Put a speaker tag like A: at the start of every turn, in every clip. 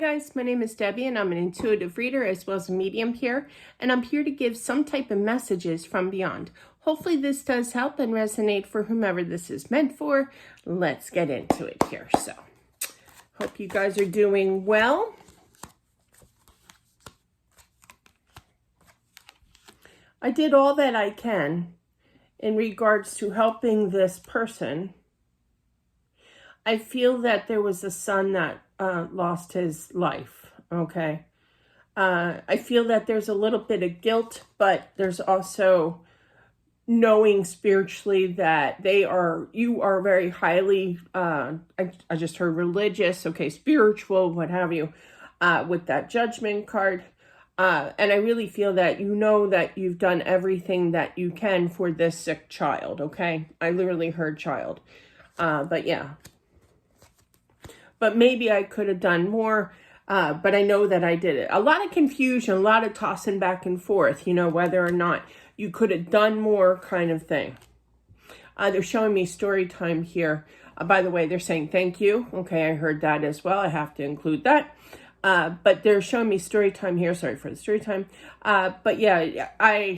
A: Hey guys, my name is Debbie and I'm an intuitive reader as well as a medium here, and I'm here to give some type of messages from beyond. Hopefully this does help and resonate for whomever this is meant for. Let's get into it here. So, hope you guys are doing well. I did all that I can in regards to helping this person. I feel that there was a son that lost his life, okay? I feel that there's a little bit of guilt, but there's also knowing spiritually that you are very highly, I just heard religious, okay, spiritual, what have you, with that judgment card. And I really feel that you know that you've done everything that you can for this sick child, okay? I literally heard child. But yeah. But maybe I could have done more, but I know that I did it. A lot of confusion, a lot of tossing back and forth, you know, whether or not you could have done more kind of thing. They're showing me story time here. By the way, they're saying thank you. Okay, I heard that as well. I have to include that. But they're showing me story time here. Sorry for the story time. But yeah,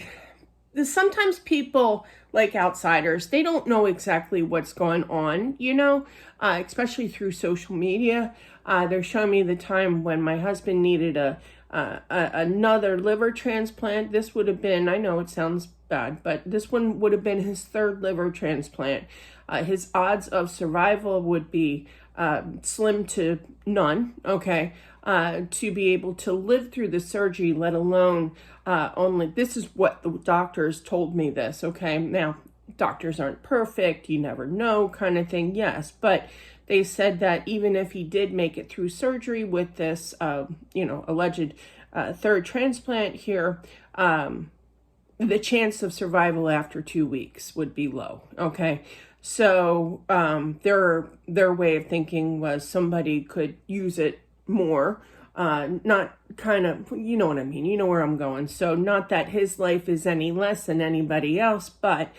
A: sometimes people, like outsiders, they don't know exactly what's going on, you know, especially through social media. They're showing me the time when my husband needed another liver transplant. This would have been, I know it sounds bad, but this one would have been his third liver transplant. His odds of survival would be slim to none, okay, to be able to live through the surgery, let alone only, this is what the doctors told me this, okay? Now, doctors aren't perfect, you never know kind of thing, yes, but they said that even if he did make it through surgery with this, alleged third transplant here, the chance of survival after 2 weeks would be low, okay? So their way of thinking was somebody could use it more, not kind of, you know what I mean, you know where I'm going. So not that his life is any less than anybody else, but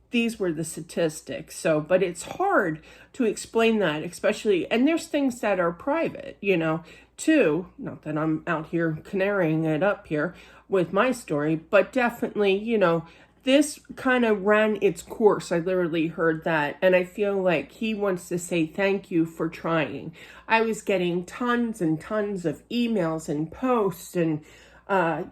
A: these were the statistics. So, but it's hard to explain that, especially, and there's things that are private, you know, too. Not that I'm out here canarying it up here with my story, but definitely, you know, this kind of ran its course. I literally heard that. And I feel like he wants to say thank you for trying. I was getting tons and tons of emails and posts and,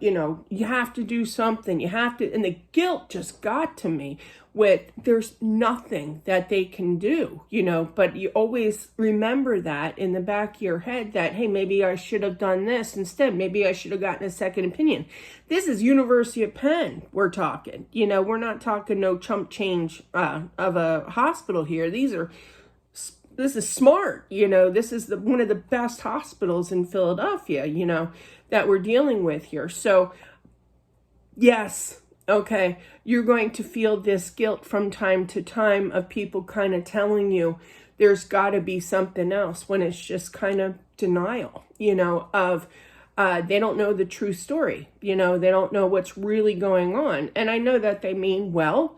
A: you have to do something. You have to. And the guilt just got to me with there's nothing that they can do, you know, but you always remember that in the back of your head that, hey, maybe I should have done this instead. Maybe I should have gotten a second opinion. This is University of Penn we're talking, you know, we're not talking no chump change of a hospital here. This is smart, you know, this is one of the best hospitals in Philadelphia, you know, that we're dealing with here. So yes, okay, you're going to feel this guilt from time to time of people kind of telling you there's got to be something else when it's just kind of denial, you know, of they don't know the true story, you know, they don't know what's really going on. And I know that they mean well,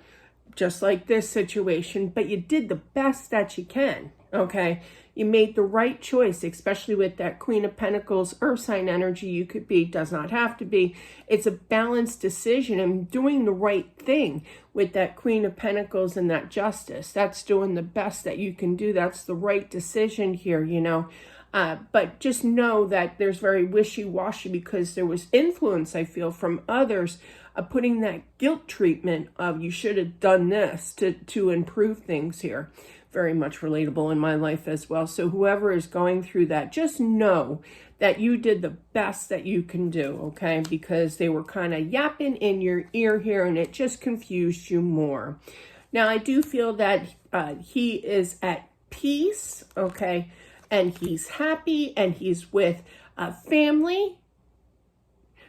A: just like this situation, but you did the best that you can, okay? You made the right choice, especially with that Queen of Pentacles, Earth sign energy. You could be, does not have to be. It's a balanced decision and doing the right thing with that Queen of Pentacles and that Justice. That's doing the best that you can do. That's the right decision here, you know. But just know that there's very wishy-washy because there was influence, I feel, from others putting that guilt treatment of you should have done this to improve things here. Very much relatable in my life as well. So whoever is going through that, just know that you did the best that you can do, okay? Because they were kind of yapping in your ear here and it just confused you more. Now, I do feel that he is at peace, okay? And he's happy and he's with family.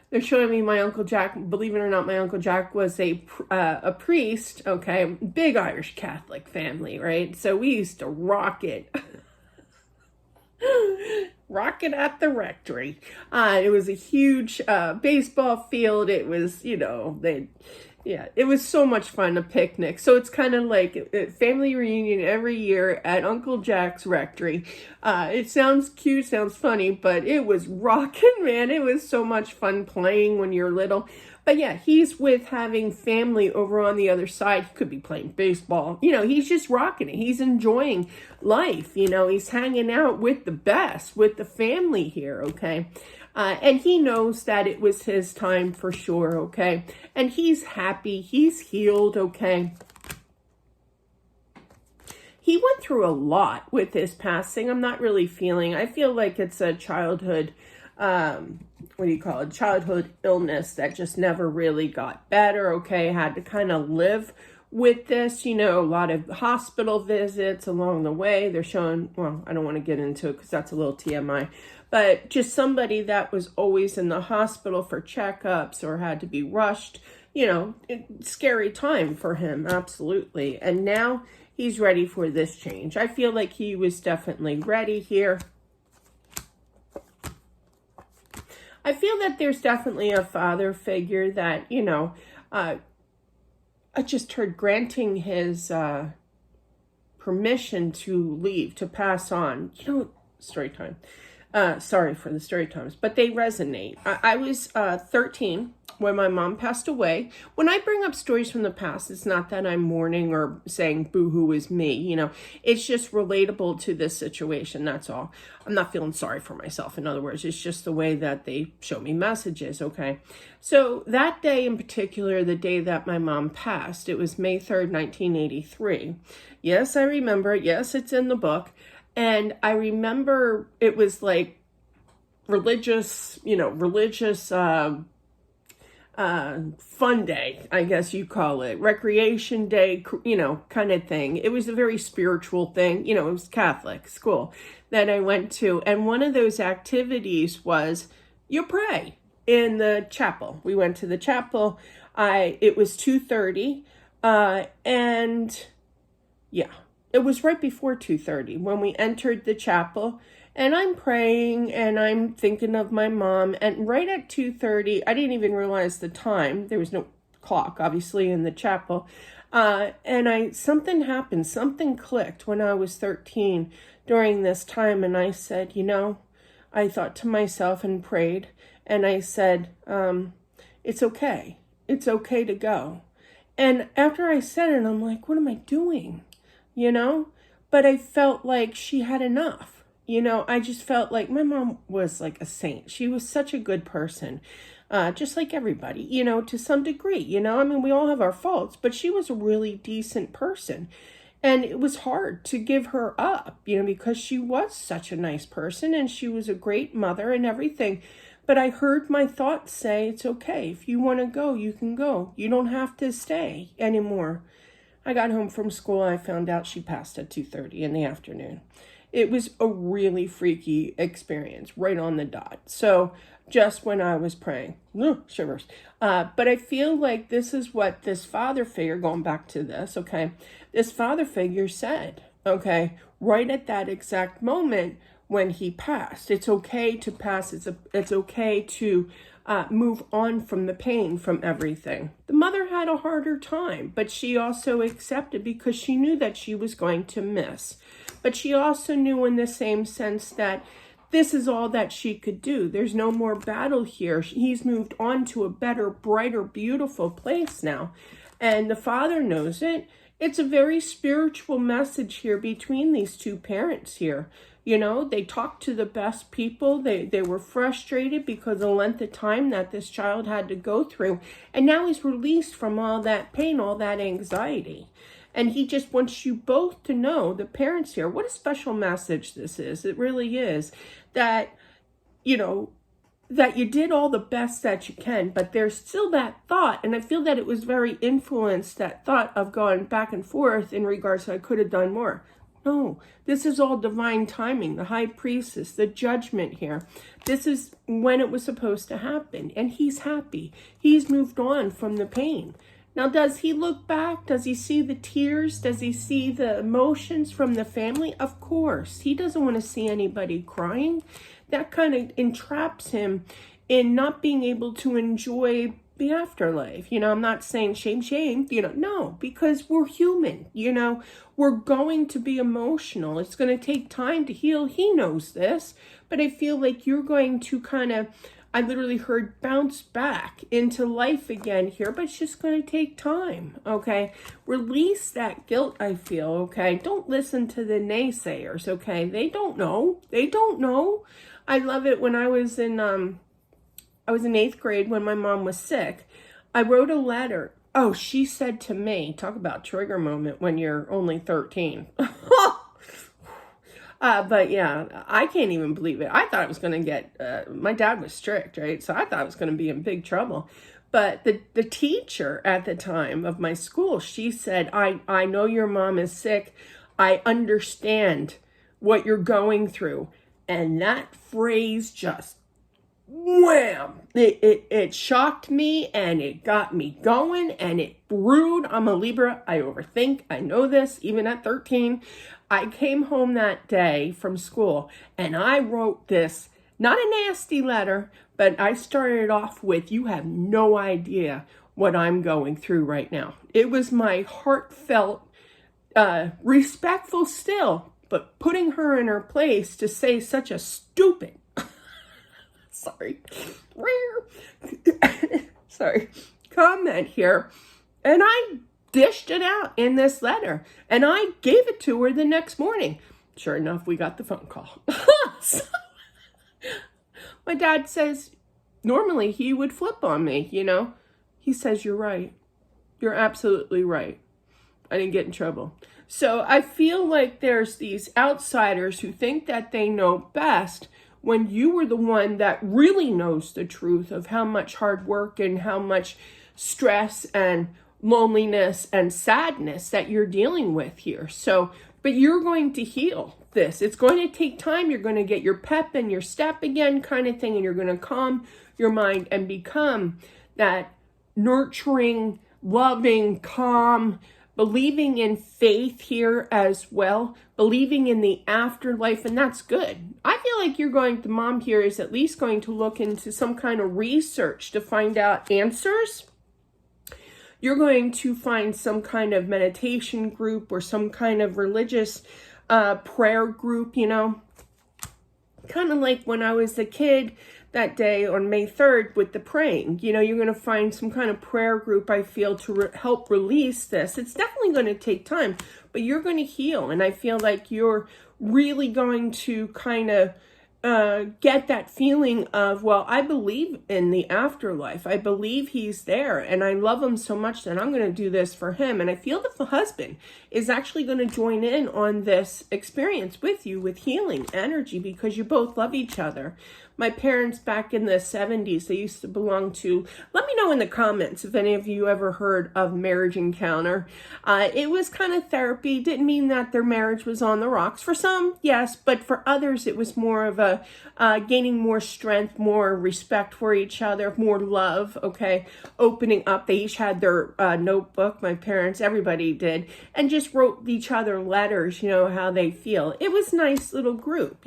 A: They're showing me my Uncle Jack. Believe it or not, my Uncle Jack was a priest, okay? Big Irish Catholic family, right? So we used to rock it. Rock it at the rectory. It was a huge baseball field. It was, you know, Yeah, it was so much fun, a picnic. So it's kind of like a family reunion every year at Uncle Jack's Rectory. It sounds cute, sounds funny, but it was rocking, man. It was so much fun playing when you're little. But yeah, he's with having family over on the other side. He could be playing baseball. He's just rocking it. He's enjoying life. He's hanging out with the best, with the family here, okay? And he knows that it was his time for sure, okay? And he's happy. He's healed, okay? He went through a lot with his passing. I'm not really I feel like it's a childhood, what do you call it? Childhood illness that just never really got better, okay? Had to kind of live with this, a lot of hospital visits along the way. They're showing, well, I don't want to get into it because that's a little TMI, but just somebody that was always in the hospital for checkups or had to be rushed, scary time for him, absolutely. And now he's ready for this change. I feel like he was definitely ready here. I feel that there's definitely a father figure that, I just heard granting his permission to leave, to pass on. Story time. Sorry for the story times, but they resonate. I was 13 when my mom passed away. When I bring up stories from the past, it's not that I'm mourning or saying boo-hoo is me. It's just relatable to this situation. That's all. I'm not feeling sorry for myself. In other words, it's just the way that they show me messages, okay? So that day in particular, the day that my mom passed, it was May 3rd, 1983. Yes, I remember. Yes, it's in the book. And I remember it was like religious fun day, I guess you call it, recreation day, kind of thing. It was a very spiritual thing. It was Catholic school that I went to. And one of those activities was you pray in the chapel. We went to the chapel. It was 2:30. And yeah, it was right before 2:30 when we entered the chapel. And I'm praying and I'm thinking of my mom. And right at 2:30, I didn't even realize the time. There was no clock, obviously, in the chapel. And something happened. Something clicked when I was 13 during this time. And I said, I thought to myself and prayed. And I said, it's okay. It's okay to go. And after I said it, I'm like, what am I doing? But I felt like she had enough. I just felt like my mom was like a saint. She was such a good person, just like everybody, to some degree, I mean, we all have our faults, but she was a really decent person. And it was hard to give her up, because she was such a nice person and she was a great mother and everything. But I heard my thoughts say, it's okay. If you want to go, you can go. You don't have to stay anymore. I got home from school. I found out she passed at 2:30 in the afternoon. It was a really freaky experience, right on the dot. So just when I was praying, shivers. But I feel like this is what this father figure, going back to this, okay, this father figure said, okay, right at that exact moment when he passed. It's okay to pass. It's okay to move on from the pain, from everything. The mother had a harder time, but she also accepted because she knew that she was going to miss. But she also knew in the same sense that this is all that she could do. There's no more battle here. He's moved on to a better, brighter, beautiful place now. And the father knows it. It's a very spiritual message here between these two parents here. They talked to the best people. They were frustrated because of the length of time that this child had to go through. And now he's released from all that pain, all that anxiety. And he just wants you both to know, the parents here, what a special message this is. It really is. That, that you did all the best that you can, but there's still that thought. And I feel that it was very influenced, that thought of going back and forth in regards to I could have done more. No, this is all divine timing, the high priestess, the judgment here. This is when it was supposed to happen. And he's happy. He's moved on from the pain. Now, does he look back? Does he see the tears? Does he see the emotions from the family? Of course. He doesn't want to see anybody crying. That kind of entraps him in not being able to enjoy the afterlife. I'm not saying shame, no, because we're human, we're going to be emotional. It's going to take time to heal. He knows this, but I feel like you're going to I literally heard bounce back into life again here, but it's just going to take time, okay? Release that guilt, I feel, okay? Don't listen to the naysayers, okay? They don't know. I love it. When I was in 8th grade when my mom was sick. I wrote a letter. Oh, she said to me, talk about trigger moment when you're only 13. But yeah, I can't even believe it. I thought I was going to get, my dad was strict, right? So I thought I was going to be in big trouble. But the teacher at the time of my school, she said, I know your mom is sick. I understand what you're going through. And that phrase just wham! It shocked me, and it got me going, and it brewed. I'm a Libra. I overthink. I know this, even at 13. I came home that day from school, and I wrote this, not a nasty letter, but I started off with, you have no idea what I'm going through right now. It was my heartfelt, respectful still, but putting her in her place to say such a stupid, comment here. And I dished it out in this letter. And I gave it to her the next morning. Sure enough, we got the phone call. So, my dad says, normally he would flip on me, He says, you're right. You're absolutely right. I didn't get in trouble. So I feel like there's these outsiders who think that they know best, when you were the one that really knows the truth of how much hard work and how much stress and loneliness and sadness that you're dealing with here. So, but you're going to heal this. It's going to take time. You're going to get your pep and your step again kind of thing, and you're going to calm your mind and become that nurturing, loving, calm, believing in faith here as well, believing in the afterlife, and that's good. I feel like mom here is at least going to look into some kind of research to find out answers. You're going to find some kind of meditation group or some kind of religious prayer group, kind of like when I was a kid that day on May 3rd with the praying. You're going to find some kind of prayer group, I feel, to help release this. It's definitely going to take time, but you're going to heal. And I feel like you're really going to kind of get that feeling of, well, I believe in the afterlife. I believe he's there, and I love him so much that I'm going to do this for him. And I feel that the husband is actually going to join in on this experience with you, with healing energy, because you both love each other. My parents back in the 70s, they used to belong to, let me know in the comments if any of you ever heard of Marriage Encounter. It was kind of therapy. Didn't mean that their marriage was on the rocks. For some, yes, but for others, it was more of a gaining more strength, more respect for each other, more love, okay? Opening up. They each had their notebook, my parents, everybody did, and just wrote each other letters, how they feel. It was a nice little group,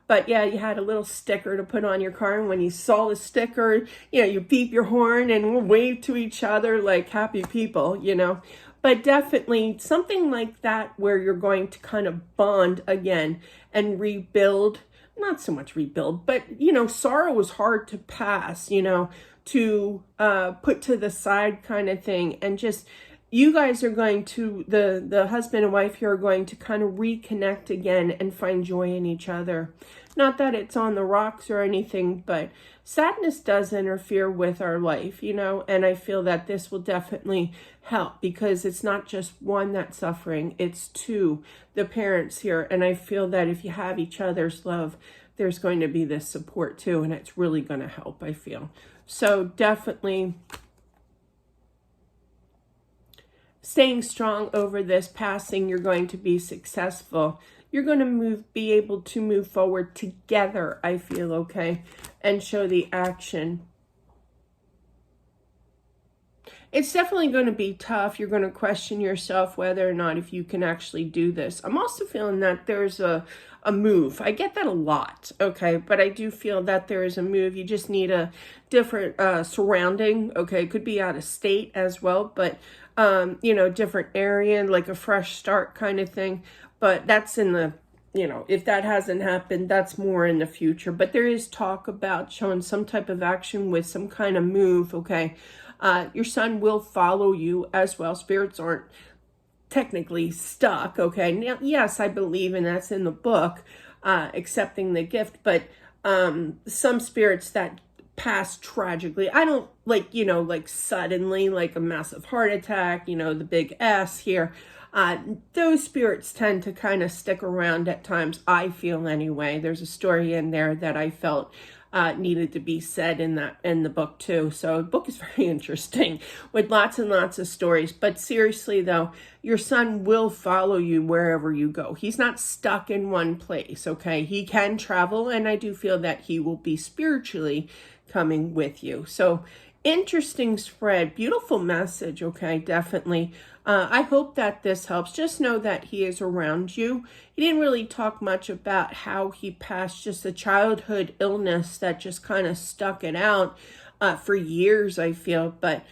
A: But yeah, you had a little sticker to put on your car, and when you saw the sticker, you beep your horn and wave to each other like happy people, But definitely something like that where you're going to kind of bond again and rebuild. Not so much rebuild, but, sorrow is hard to pass, to put to the side kind of thing. And just, you guys are going to, the husband and wife here are going to kind of reconnect again and find joy in each other. Not that it's on the rocks or anything, but sadness does interfere with our life, and I feel that this will definitely help, because it's not just one that's suffering, it's two, the parents here. And I feel that if you have each other's love, there's going to be this support too, and it's really going to help, I feel. So definitely staying strong over this passing. You're going to be successful. You're going to be able to move forward together, I feel, okay, and show the action. it's definitely going to be tough. You're going to question yourself whether or not if you can actually do this. I'm also feeling that there's a move. I get that a lot, okay? But I do feel that there is a move. You just need a different surrounding, okay? It could be out of state as well, but, you know, different area, like a fresh start kind of thing. But that's in the, you know, if that hasn't happened, that's more in the future. But there is talk about showing some type of action with some kind of move, okay? Your son will follow you as well. Spirits aren't technically stuck, okay? Now, yes, I believe, and that's in the book, accepting the gift, but some spirits that pass tragically, I don't like, you know, like suddenly, like a massive heart attack, you know, the big S here. Those spirits tend to kind of stick around at times, I feel anyway. There's a story in there that I felt needed to be said in the book too. So the book is very interesting with lots and lots of stories. But seriously though, your son will follow you wherever you go. He's not stuck in one place, okay? He can travel, and I do feel that he will be spiritually coming with you. So interesting spread, beautiful message, okay? Definitely. I hope that this helps. Just know that he is around you. He didn't really talk much about how he passed just a childhood illness that just kind of stuck it out for years, I feel. But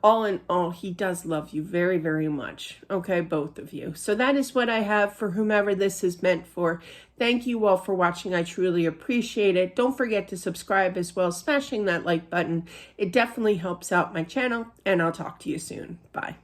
A: all in all, he does love you very, very much. Okay, both of you. So that is what I have for whomever this is meant for. Thank you all for watching. I truly appreciate it. Don't forget to subscribe as well, smashing that like button. It definitely helps out my channel, and I'll talk to you soon. Bye.